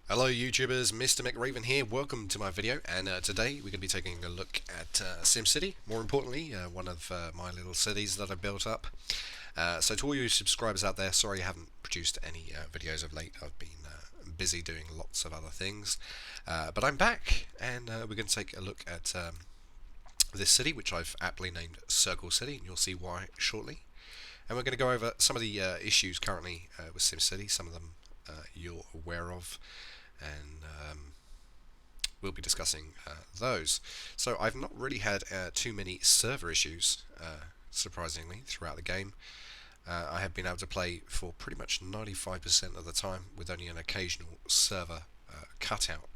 Hello YouTubers, Mr Mechraven here, welcome to my video, and today we're going to be taking a look at Simcity, more importantly, one of my little cities that I built up. So to all you subscribers out there, sorry I haven't produced any videos of late. I've been busy doing lots of other things, but I'm back, and we're going to take a look at this city, which I've aptly named Circle City, and you'll see why shortly. And we're going to go over some of the issues currently with SimCity, some of them you're aware of, and we'll be discussing those. So I've not really had too many server issues, surprisingly, throughout the game. I have been able to play for pretty much 95% of the time with only an occasional server cutout.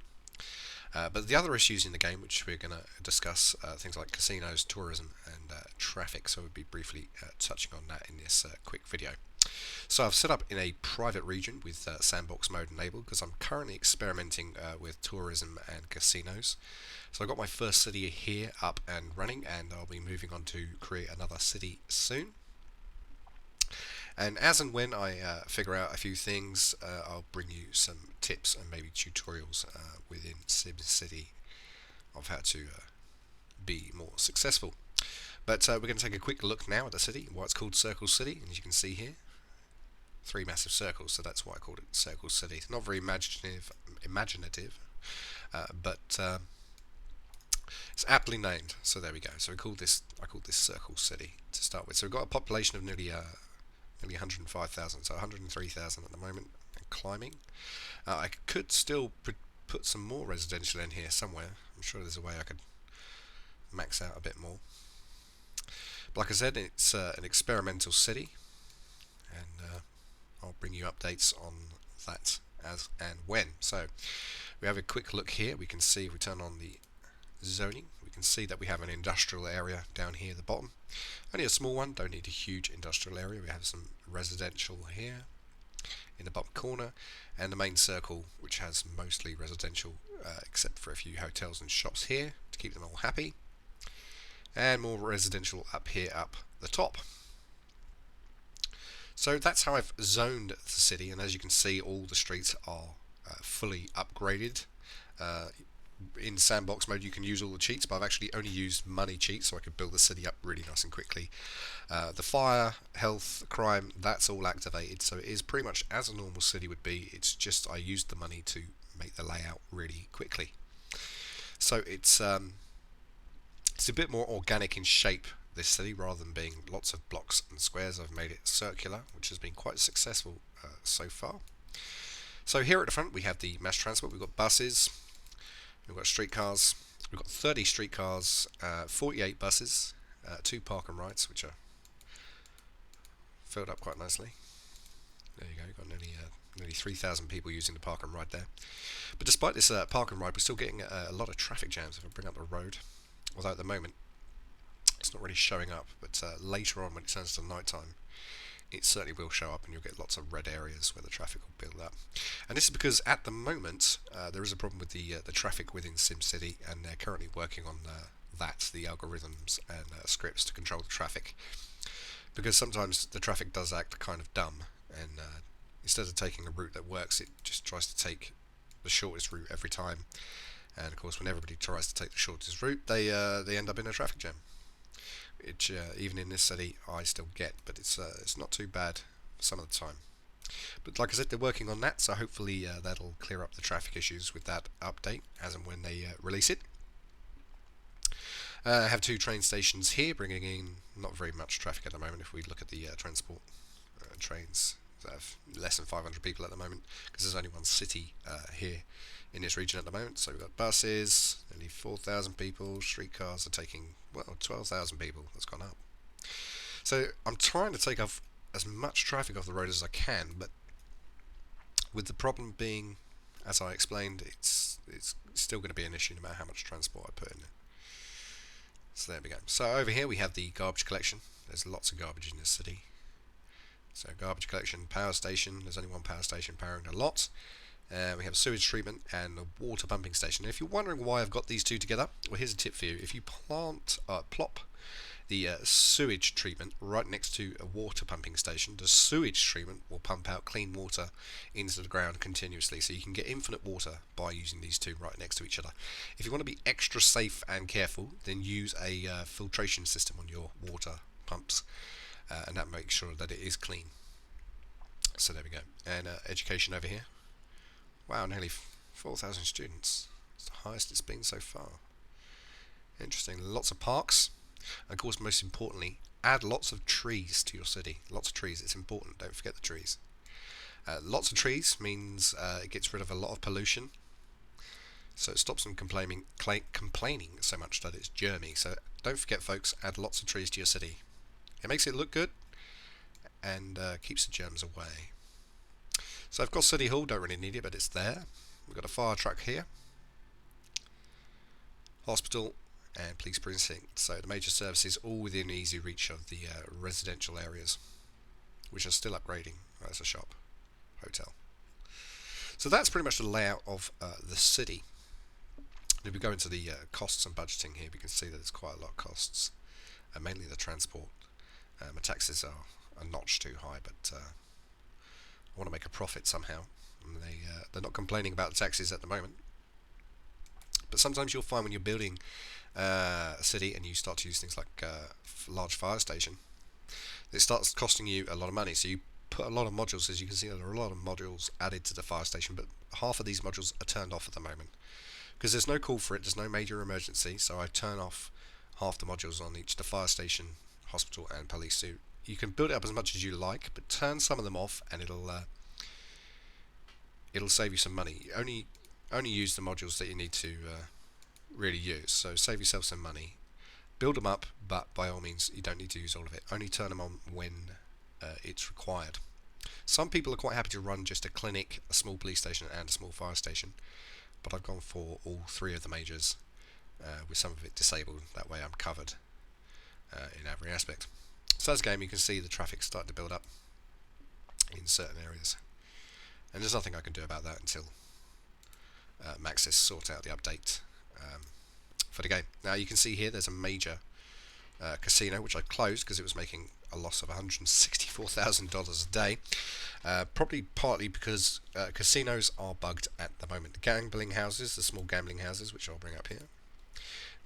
But the other issues in the game, which we're going to discuss, things like casinos, tourism, and traffic, so we'll be briefly touching on that in this quick video. So I've set up in a private region with sandbox mode enabled because I'm currently experimenting with tourism and casinos. So I've got my first city here up and running, and I'll be moving on to create another city soon. And as and when I figure out a few things, I'll bring you some tips and maybe tutorials within Simcity of how to be more successful. But we're going to take a quick look now at the city, why it's called Circle City, and as you can see here, 3 massive circles, so that's why I called it Circle City. It's not very imaginative, but it's aptly named. So there we go. So I called this Circle City to start with. So we've got a population of nearly 105,000, so 103,000 at the moment, and climbing. I could still put some more residential in here somewhere. I'm sure there's a way I could max out a bit more. But like I said, it's an experimental city, and I'll bring you updates on that as and when. So we have a quick look here. We can see, if we turn on the zoning, we can see that we have an industrial area down here at the bottom. Only a small one, don't need a huge industrial area. We have some residential here in the bottom corner, and the main circle, which has mostly residential, except for a few hotels and shops here to keep them all happy, and more residential up here up the top. So that's how I've zoned the city, and as you can see, all the streets are fully upgraded. In sandbox mode you can use all the cheats, but I've actually only used money cheats so I could build the city up really nice and quickly. The fire, health, crime, that's all activated, so it is pretty much as a normal city would be. It's just I used the money to make the layout really quickly. So it's a bit more organic in shape, this city, rather than being lots of blocks and squares. I've made it circular, which has been quite successful so far. So here at the front we have the mass transport. We've got buses, we've got streetcars, we've got 30 streetcars, 48 buses, 2 park and rides, which are filled up quite nicely. There you go, you've got nearly 3,000 people using the park and ride there. But despite this park and ride, we're still getting a lot of traffic jams if I bring up the road, although at the moment it's not really showing up, but later on when it turns to night time it certainly will show up, and you'll get lots of red areas where the traffic will build up. And this is because at the moment there is a problem with the traffic within SimCity, and they're currently working on the algorithms and scripts to control the traffic, because sometimes the traffic does act kind of dumb, and instead of taking a route that works, it just tries to take the shortest route every time. And of course, when everybody tries to take the shortest route, they end up in a traffic jam, which even in this city I still get, but it's not too bad some of the time. But like I said, they're working on that, so hopefully that'll clear up the traffic issues with that update as and when they release it. I have 2 train stations here, bringing in not very much traffic at the moment. If we look at the transport trains, that have less than 500 people at the moment, because there's only one city here in this region at the moment. So we've got buses, nearly 4,000 people. Streetcars are taking, well, 12,000 people. That's gone up. So I'm trying to take off as much traffic off the road as I can, but with the problem being, as I explained, it's still going to be an issue no matter how much transport I put in it. So there we go. So over here we have the garbage collection. There's lots of garbage in this city. So garbage collection, power station. There's only one power station powering a lot. We have sewage treatment and a water pumping station. And if you're wondering why I've got these two together, well, here's a tip for you. If you plop the sewage treatment right next to a water pumping station. The sewage treatment will pump out clean water into the ground continuously, so you can get infinite water by using these two right next to each other. If you want to be extra safe and careful, then use a filtration system on your water pumps, and that makes sure that it is clean. So there we go. And education over here. Wow, nearly 4,000 students. It's the highest it's been so far. Interesting. Lots of parks. And of course, most importantly, add lots of trees to your city. Lots of trees. It's important. Don't forget the trees. Lots of trees means it gets rid of a lot of pollution. So it stops them complaining so much that it's germy. So don't forget, folks, add lots of trees to your city. It makes it look good and keeps the germs away. So I've got City Hall, don't really need it, but it's there. We've got a fire truck here, hospital and police precinct. So the major services all within easy reach of the residential areas, which are still upgrading. There's a shop, hotel. So that's pretty much the layout of the city. If we go into the costs and budgeting here, we can see that there's quite a lot of costs, mainly the transport. My taxes are a notch too high, but I want to make a profit somehow. And they're not complaining about the taxes at the moment. But sometimes you'll find when you're building a city and you start to use things like a large fire station, it starts costing you a lot of money. So you put a lot of modules, as you can see, there are a lot of modules added to the fire station, but half of these modules are turned off at the moment because there's no call for it, there's no major emergency, so I turn off half the modules on each, the fire station, hospital and police. So you can build it up as much as you like, but turn some of them off and it'll save you some money. Only use the modules that you need to really use, so save yourself some money. Build them up, but by all means you don't need to use all of it. Only turn them on when it's required. Some people are quite happy to run just a clinic, a small police station and a small fire station, but I've gone for all three of the majors with some of it disabled. That way I'm covered in every aspect. So as a game, you can see the traffic starting to build up in certain areas, and there's nothing I can do about that until Maxis sort out the update for the game. Now you can see here there's a major casino which I closed because it was making a loss of $164,000 a day, probably partly because casinos are bugged at the moment. The gambling houses, the small gambling houses, which I'll bring up here,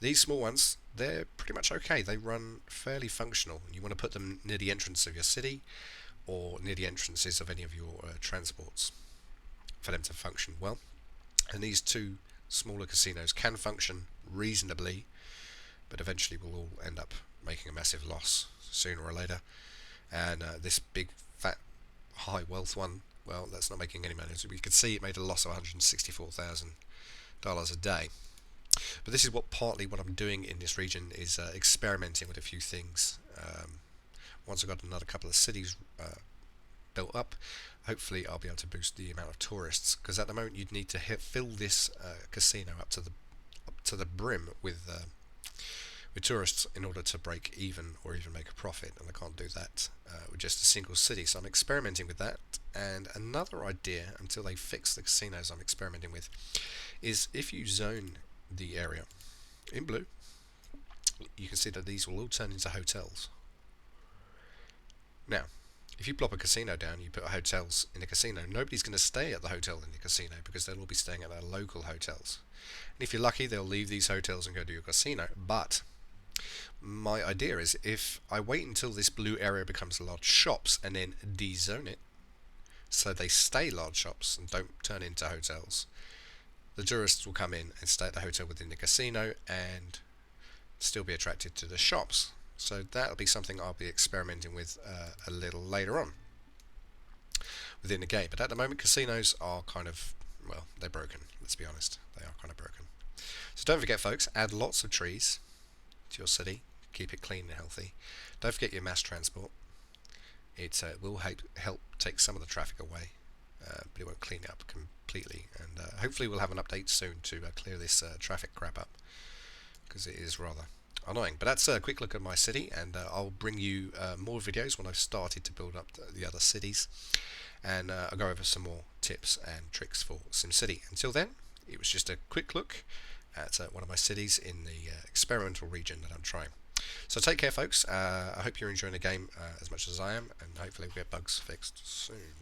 these small ones, they're pretty much okay. They run fairly functional. You want to put them near the entrance of your city or near the entrances of any of your transports for them to function well. And these two smaller casinos can function reasonably, but eventually will all end up making a massive loss sooner or later. And this big, fat, high wealth one, well, that's not making any money. So we could see it made a loss of $164,000 a day. But this is partly what I'm doing in this region is experimenting with a few things. Once I've got another couple of cities built up, hopefully I'll be able to boost the amount of tourists, because at the moment you'd need to fill this casino up to the brim with tourists in order to break even or even make a profit, and I can't do that with just a single city. So I'm experimenting with that. And another idea, until they fix the casinos I'm experimenting with, is if you zone the area in blue, you can see that these will all turn into hotels. Now, if you plop a casino down, you put hotels in a casino, nobody's going to stay at the hotel in the casino because they'll all be staying at their local hotels. And if you're lucky, they'll leave these hotels and go to your casino. But my idea is, if I wait until this blue area becomes large shops and then de-zone it so they stay large shops and don't turn into hotels, the tourists will come in and stay at the hotel within the casino and still be attracted to the shops. So that'll be something I'll be experimenting with a little later on within the game. But at the moment, casinos are kind of, well, they're broken. Let's be honest, they are kind of broken. So don't forget, folks, add lots of trees to your city. Keep it clean and healthy. Don't forget your mass transport. It will help take some of the traffic away, but it won't clean it up completely. And hopefully we'll have an update soon to clear this traffic crap up, because it is rather annoying. But that's a quick look at my city, and I'll bring you more videos when I've started to build up the other cities, and I'll go over some more tips and tricks for SimCity. Until then, it was just a quick look at one of my cities in the experimental region that I'm trying. So take care, folks. I hope you're enjoying the game as much as I am, and hopefully we'll get bugs fixed soon.